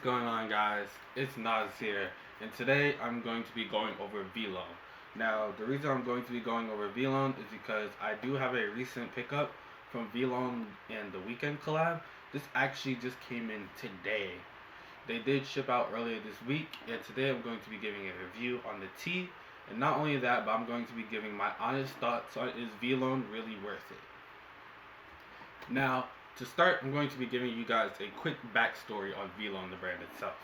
going on, guys? It's n.aazir, and today I'm going to be going over VLONE. Now, the reason I'm going to be going over VLONE is because I do have a recent pickup from VLONE and the weekend collab. This actually just came in today. They did ship out earlier this week, and today I'm going to be giving a review on the tee. And not only that, but I'm going to be giving my honest thoughts on is VLONE really worth it. Now, to start, I'm going to be giving you guys a quick backstory on VLONE, the brand itself.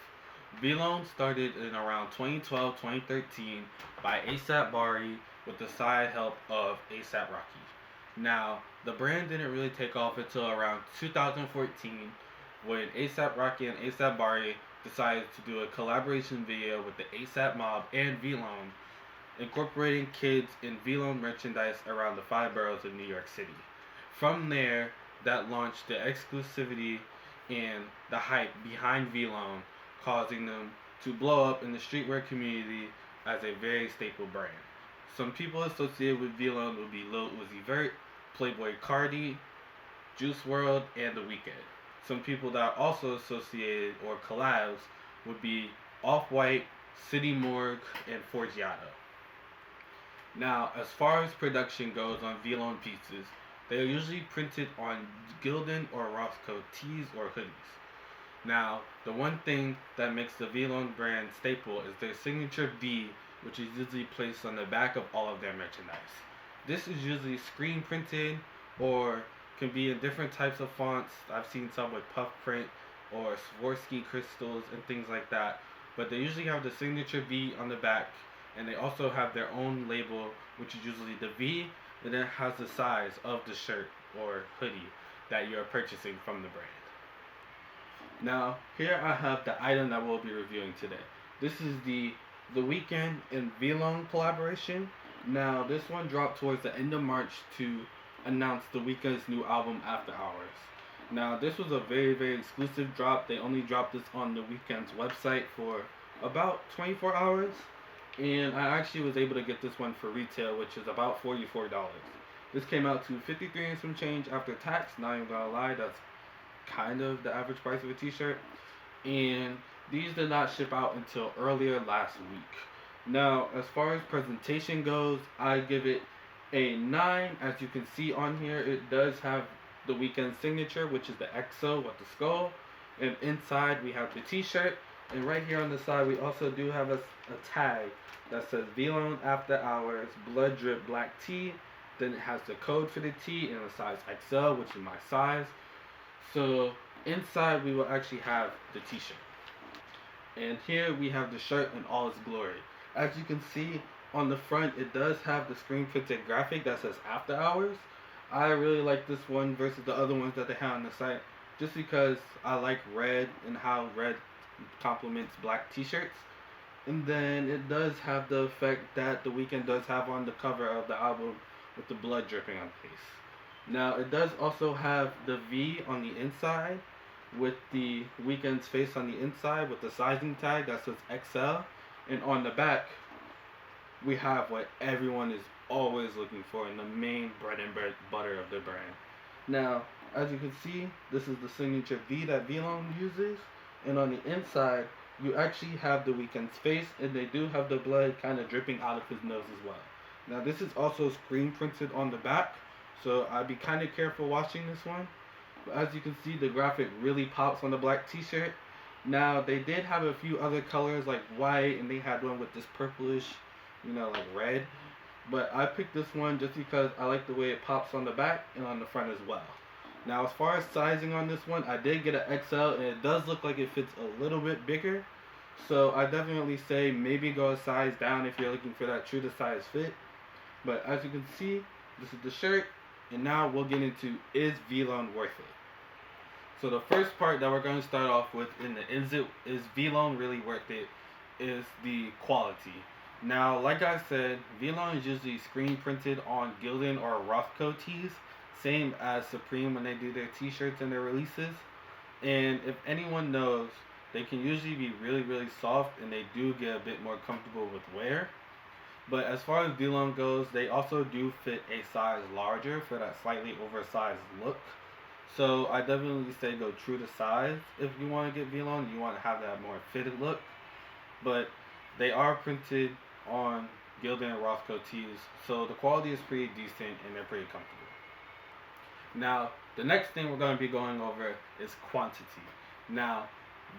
VLONE started in around 2012-2013 by A$AP Bari with the side help of A$AP Rocky. Now, the brand didn't really take off until around 2014 when A$AP Rocky and A$AP Bari decided to do a collaboration video with the A$AP Mob and VLONE, incorporating kids in VLONE merchandise around the 5 boroughs of New York City. From there, that launched the exclusivity and the hype behind VLONE, causing them to blow up in the streetwear community as a very staple brand. Some people associated with VLONE would be Lil Uzi Vert, Playboi Carti, Juice WRLD, and The Weeknd. Some people that are also associated or collabs would be Off-White, City Morgue, and Forgiato. Now, as far as production goes on VLONE pieces, they are usually printed on Gildan or Roscoe tees or hoodies. Now, the one thing that makes the VLONE brand staple is their signature V, which is usually placed on the back of all of their merchandise. This is usually screen printed or can be in different types of fonts. I've seen some with puff print or Swarovski crystals and things like that. But they usually have the signature V on the back, and they also have their own label, which is usually the V, and then it has the size of the shirt or hoodie that you're purchasing from the brand. Now, here I have the item that we'll be reviewing today. This is the Weeknd and VLONE collaboration. Now, this one dropped towards the end of March to announce the Weeknd's new album, After Hours. Now, this was a very, very exclusive drop. They only dropped this on the Weeknd's website for about 24 hours. And I actually was able to get this one for retail, which is about $44. This came out to 53 and some change after tax. Not even gonna lie, that's kind of the average price of a t-shirt. And these did not ship out until earlier last week. Now, as far as presentation goes, I give it a 9. As you can see on here, it does have the Weeknd signature, which is the XO with the skull. And inside we have the t-shirt. And right here on the side, we also do have a tag that says VLONE After Hours Blood Drip Black Tee. Then it has the code for the tee in a size XL, which is my size. So inside we will actually have the t-shirt. And here we have the shirt in all its glory. As you can see on the front, it does have the screen printed graphic that says After Hours. I really like this one versus the other ones that they have on the site, just because I like red and how red complements black t-shirts. And then it does have the effect that the Weeknd does have on the cover of the album with the blood dripping on the face. Now, it does also have the V on the inside with the Weeknd's face on the inside with the sizing tag that says XL. And on the back, we have what everyone is always looking for in the main bread and butter of the brand. Now, as you can see, this is the signature V that VLONE uses. And on the inside, you actually have the Weeknd's face, and they do have the blood kind of dripping out of his nose as well. Now, this is also screen printed on the back, so I'd be kind of careful watching this one. But as you can see, the graphic really pops on the black t-shirt. Now, they did have a few other colors like white, and they had one with this purplish, like red. But I picked this one just because I like the way it pops on the back and on the front as well. Now, as far as sizing on this one, I did get an XL, and it does look like it fits a little bit bigger. So I definitely say maybe go a size down if you're looking for that true to size fit. But as you can see, this is the shirt, and now we'll get into, is VLONE worth it? So the first part that we're going to start off with in the is VLONE really worth it is the quality. Now, like I said, VLONE is usually screen printed on Gildan or Roscoe tees, same as Supreme when they do their t-shirts and their releases. And if anyone knows, they can usually be really, really soft, and they do get a bit more comfortable with wear. But as far as VLONE goes, they also do fit a size larger for that slightly oversized look. So I definitely say go true to size if you want to get VLONE. You want to have that more fitted look, but they are printed on Gildan and Roscoe tees, so the quality is pretty decent and they're pretty comfortable. Now, the next thing we're going to be going over is quantity. Now,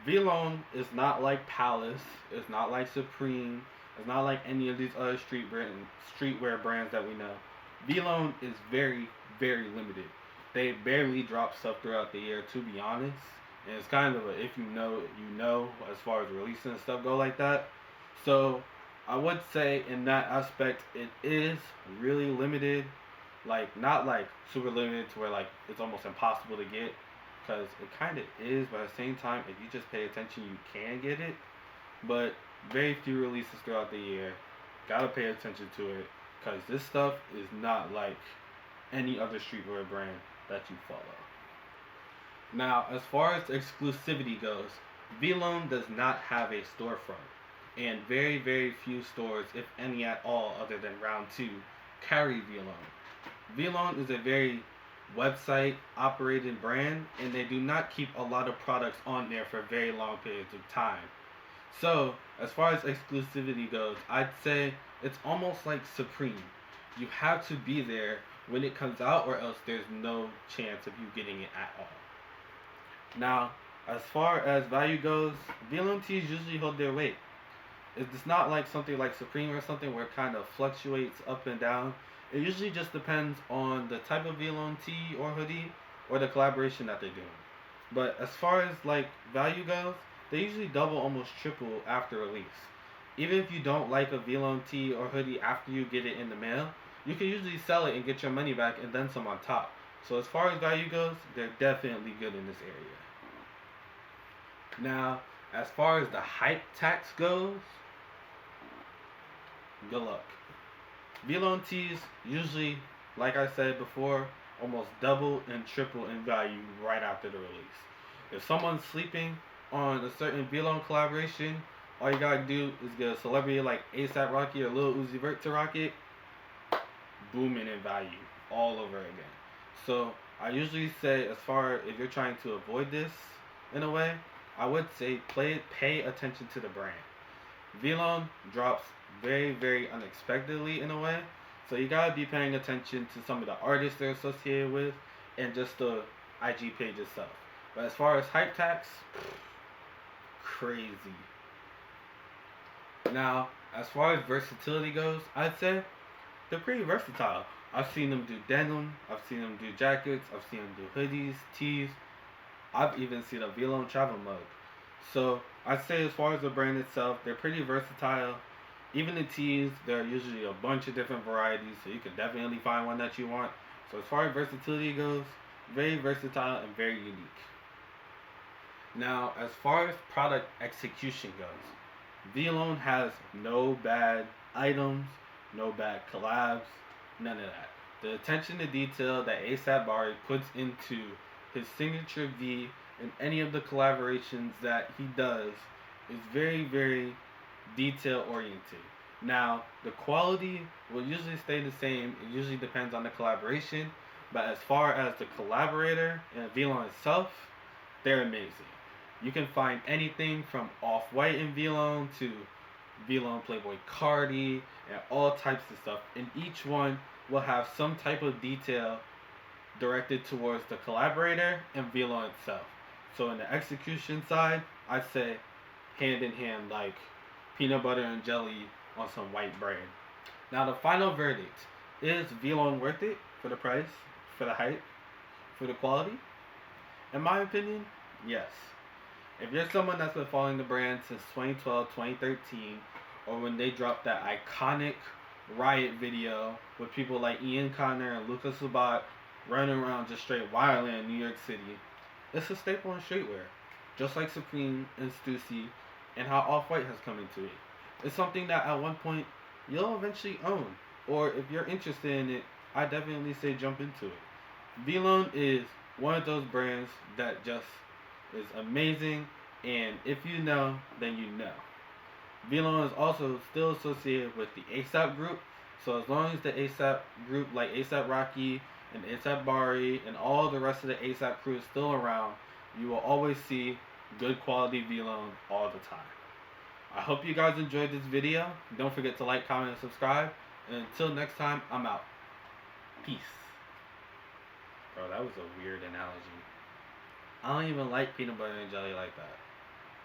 VLONE is not like Palace, it's not like Supreme, it's not like any of these other streetwear brands that we know. VLONE is very, very limited. They barely drop stuff throughout the year, to be honest. And it's kind of a if you know, you know, as far as releasing stuff go like that. So, I would say in that aspect, it is really limited. Like, not like super limited to where like it's almost impossible to get, because it kind of is, but at the same time, if you just pay attention, you can get it. But very few releases throughout the year. Gotta pay attention to it, because this stuff is not like any other streetwear brand that you follow. Now, as far as exclusivity goes, VLONE does not have a storefront, and very, very few stores, if any at all, other than Round 2, carry VLONE. VLONE is a very website operated brand, and they do not keep a lot of products on there for very long periods of time. So, as far as exclusivity goes, I'd say it's almost like Supreme. You have to be there when it comes out, or else there's no chance of you getting it at all. Now, as far as value goes, VLONE tees usually hold their weight. It's not like something like Supreme or something where it kind of fluctuates up and down. It usually just depends on the type of VLONE tee or hoodie or the collaboration that they're doing. But as far as like value goes, they usually double, almost triple after release. Even if you don't like a VLONE tee or hoodie after you get it in the mail, you can usually sell it and get your money back and then some on top. So as far as value goes, they're definitely good in this area. Now, as far as the hype tax goes, good luck. VLONE tees usually, like I said before, almost double and triple in value right after the release. If someone's sleeping on a certain VLONE collaboration, all you gotta do is get a celebrity like ASAP Rocky or Lil Uzi Vert to rock it, booming in value all over again. So I usually say, as far if you're trying to avoid this in a way, I would say pay attention to the brand. VLONE drops very, very unexpectedly in a way, so you gotta be paying attention to some of the artists they're associated with and just the IG page itself. But as far as hype tax, crazy. Now, as far as versatility goes, I'd say they're pretty versatile. I've seen them do denim, I've seen them do jackets, I've seen them do hoodies, tees. I've even seen a VLONE travel mug. So I'd say as far as the brand itself, they're pretty versatile. Even the tees, there are usually a bunch of different varieties, so you can definitely find one that you want. So as far as versatility goes, very versatile and very unique. Now, as far as product execution goes, VLONE has no bad items, no bad collabs, none of that. The attention to detail that ASAP Bari puts into his signature V and any of the collaborations that he does is very, very detail oriented. Now, the quality will usually stay the same. It usually depends on the collaboration. But as far as the collaborator and VLONE itself, they're amazing. You can find anything from Off-White in VLONE to VLONE Playboy Cardi and all types of stuff. And each one will have some type of detail directed towards the collaborator and VLONE itself. So in the execution side, I'd say hand in hand like peanut butter and jelly on some white bread. Now the final verdict, is VLONE worth it for the price, for the hype, for the quality? In my opinion, yes. If you're someone that's been following the brand since 2012, 2013, or when they dropped that iconic Riot video with people like Ian Connor and Lucas Sabat running around just straight wilding in New York City, it's a staple in streetwear. Just like Supreme and Stussy and how Off-White has come into it. It's something that at one point you'll eventually own. Or if you're interested in it, I definitely say jump into it. VLONE is one of those brands that just is amazing, and if you know, then you know. VLONE is also still associated with the ASAP group, so as long as the ASAP group like ASAP Rocky and ASAP Bari and all the rest of the ASAP crew is still around, you will always see good quality VLONE all the time. I hope you guys enjoyed this video. Don't forget to like, comment, and subscribe. And until next time, I'm out. Peace. Bro, that was a weird analogy. I don't even like peanut butter and jelly like that.